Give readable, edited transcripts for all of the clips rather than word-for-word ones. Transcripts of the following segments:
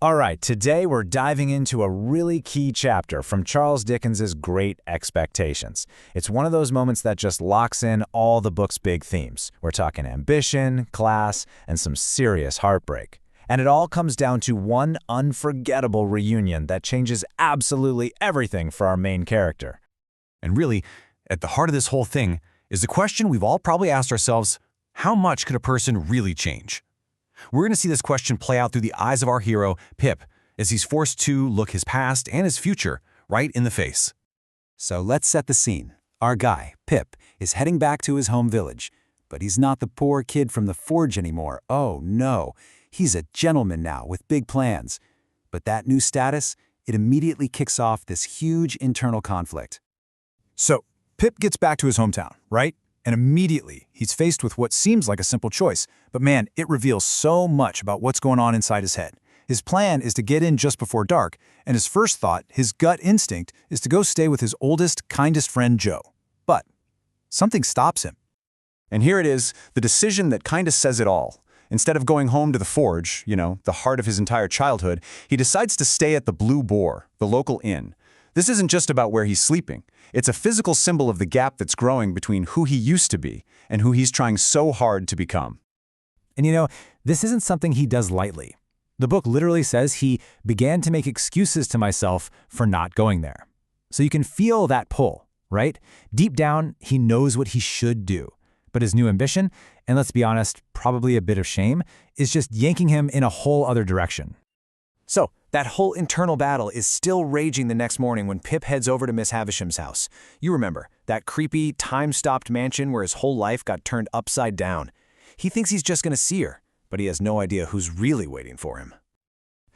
All right, today we're diving into a really key chapter from Charles Dickens's Great Expectations. It's one of those moments that just locks in all the book's big themes. We're talking ambition, class, and some serious heartbreak. And it all comes down to one unforgettable reunion that changes absolutely everything for our main character. And really, at the heart of this whole thing is the question we've all probably asked ourselves: how much could a person really change? We're going to see this question play out through the eyes of our hero, Pip, as he's forced to look his past and his future right in the face. So let's set the scene. Our guy, Pip, is heading back to his home village. But he's not the poor kid from the forge anymore. Oh no, he's a gentleman now with big plans. But that new status, it immediately kicks off this huge internal conflict. So, Pip gets back to his hometown, right? And immediately, he's faced with what seems like a simple choice. But man, it reveals so much about what's going on inside his head. His plan is to get in just before dark, and his first thought, his gut instinct, is to go stay with his oldest, kindest friend, Joe. But something stops him. And here it is, the decision that kind of says it all. Instead of going home to the forge, the heart of his entire childhood, he decides to stay at the Blue Boar, the local inn. This isn't just about where he's sleeping. It's a physical symbol of the gap that's growing between who he used to be and who he's trying so hard to become. And this isn't something he does lightly. The book literally says he began to make excuses to myself for not going there. So you can feel that pull, right? Deep down, he knows what he should do. But his new ambition, and let's be honest, probably a bit of shame, is just yanking him in a whole other direction. So, that whole internal battle is still raging the next morning when Pip heads over to Miss Havisham's house. You remember, that creepy, time-stopped mansion where his whole life got turned upside down. He thinks he's just going to see her, but he has no idea who's really waiting for him.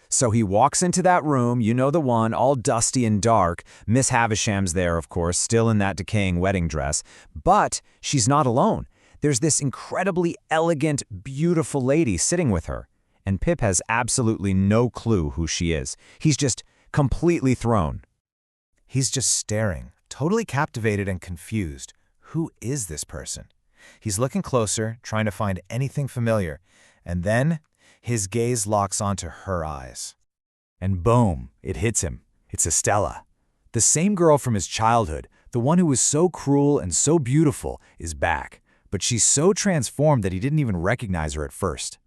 So he walks into that room, the one, all dusty and dark. Miss Havisham's there, of course, still in that decaying wedding dress. But she's not alone. There's this incredibly elegant, beautiful lady sitting with her. And Pip has absolutely no clue who she is. He's just completely thrown. He's just staring, totally captivated and confused. Who is this person? He's looking closer, trying to find anything familiar, and then his gaze locks onto her eyes. And boom, it hits him. It's Estella. The same girl from his childhood, the one who was so cruel and so beautiful, is back. But she's so transformed that he didn't even recognize her at first.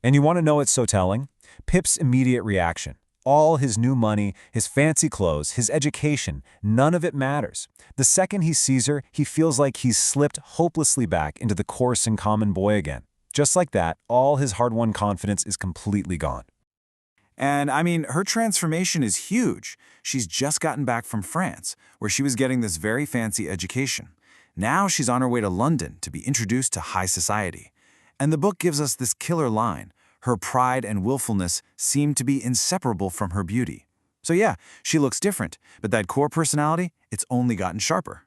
And you want to know what's so telling? Pip's immediate reaction. All his new money, his fancy clothes, his education, none of it matters. The second he sees her, he feels like he's slipped hopelessly back into the coarse and common boy again. Just like that, all his hard-won confidence is completely gone. And her transformation is huge. She's just gotten back from France, where she was getting this very fancy education. Now she's on her way to London to be introduced to high society. And the book gives us this killer line: her pride and willfulness seem to be inseparable from her beauty. So yeah, she looks different, but that core personality, it's only gotten sharper.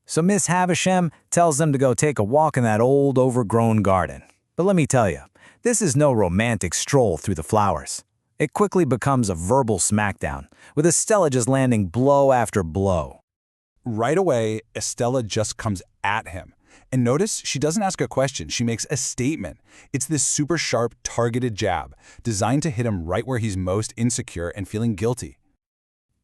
So Miss Havisham tells them to go take a walk in that old, overgrown garden. But let me tell you, this is no romantic stroll through the flowers. It quickly becomes a verbal smackdown, with Estella just landing blow after blow. Right away, Estella just comes at him. And notice, she doesn't ask a question, she makes a statement. It's this super sharp, targeted jab, designed to hit him right where he's most insecure and feeling guilty.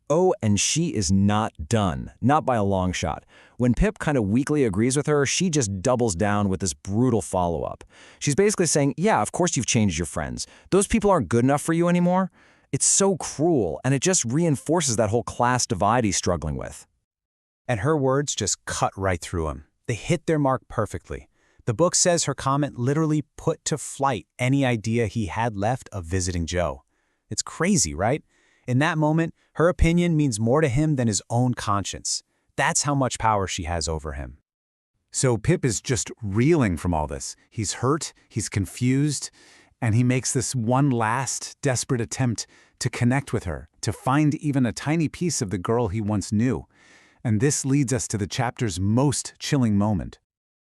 Oh, and she is not done, not by a long shot. When Pip kind of weakly agrees with her, she just doubles down with this brutal follow-up. She's basically saying, yeah, of course you've changed your friends. Those people aren't good enough for you anymore. It's so cruel, and it just reinforces that whole class divide he's struggling with. And her words just cut right through him. They hit their mark perfectly. The book says her comment literally put to flight any idea he had left of visiting Joe. It's crazy, right? In that moment, her opinion means more to him than his own conscience. That's how much power she has over him. So Pip is just reeling from all this. He's hurt, he's confused, and he makes this one last, desperate attempt to connect with her, to find even a tiny piece of the girl he once knew. And this leads us to the chapter's most chilling moment.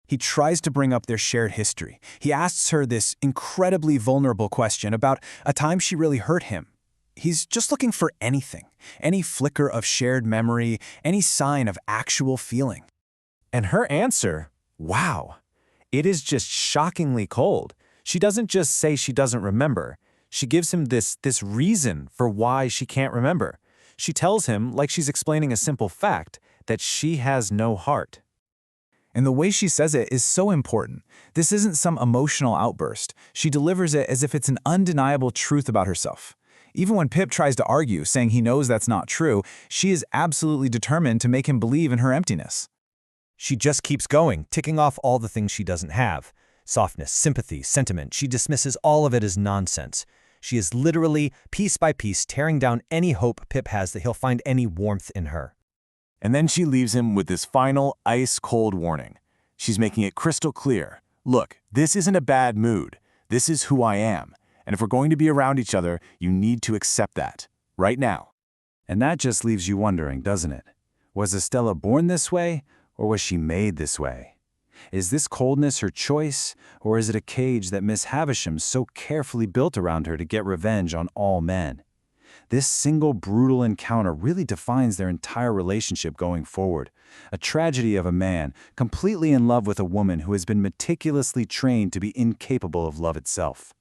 He tries to bring up their shared history. He asks her this incredibly vulnerable question about a time she really hurt him. He's just looking for anything, any flicker of shared memory, any sign of actual feeling. And her answer, wow, it is just shockingly cold. She doesn't just say she doesn't remember. She gives him this reason for why she can't remember. She tells him, like she's explaining a simple fact, that she has no heart. And the way she says it is so important. This isn't some emotional outburst. She delivers it as if it's an undeniable truth about herself. Even when Pip tries to argue, saying he knows that's not true, she is absolutely determined to make him believe in her emptiness. She just keeps going, ticking off all the things she doesn't have. Softness, sympathy, sentiment, she dismisses all of it as nonsense. She is literally, piece by piece, tearing down any hope Pip has that he'll find any warmth in her. And then she leaves him with this final ice-cold warning. She's making it crystal clear. Look, this isn't a bad mood. This is who I am. And if we're going to be around each other, you need to accept that. Right now. And that just leaves you wondering, doesn't it? Was Estella born this way, or was she made this way? Is this coldness her choice, or is it a cage that Miss Havisham so carefully built around her to get revenge on all men? This single brutal encounter really defines their entire relationship going forward. A tragedy of a man completely in love with a woman who has been meticulously trained to be incapable of love itself.